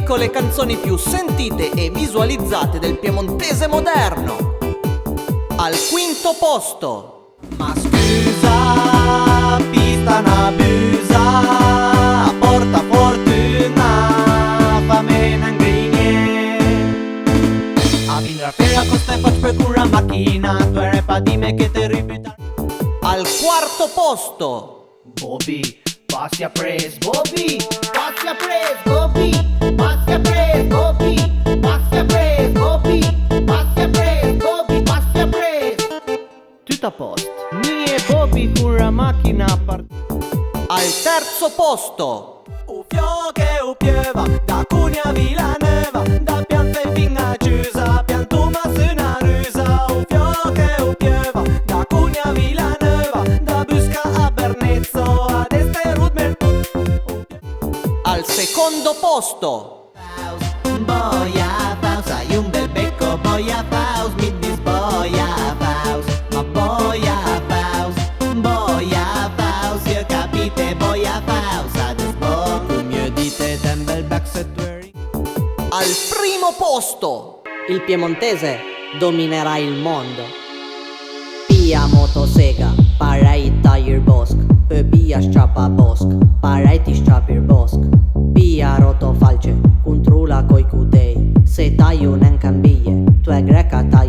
elenco le canzoni più sentite e visualizzate del piemontese moderno. Al quinto posto: Ma scusa, pista n'abusa, porta fortuna, fammi n'angrinie. A vindra fera costa e faccio per cura macchina, tu eri pa di me che te ributa. Al quarto posto: Bobby, passi a pres, Bobby, passi a pres, Bobby, passi a pres, Bobby, passi a pres, Bobby, passi a pres, Bobby, passi a pres. Tutto a posto. Mie Bobby pura macchina part. Al terzo posto: O fiò che o pieva, da Cunea a Villanova, da pianta e finga chiusa, piantuma su una rusa. O fiò che o pieva, da Cunea a Villanova, da Busca a Bernezzo, ad Este Rudmer. al secondo posto: Boia Faust, hai un bel becco, Boia Faust, mi disboia Faust, ma Boia Faust, io capite Boia Faust, adesso tu mi dite ten bel backset wearing. al primo posto: Il piemontese dominerà il mondo. Pia motosega, parai tire bosk. Pia strappa bosk, parai ti strappi bosk. Pia rotofalce, controlla coi cutei. Se tai un cambie, tu è greca tai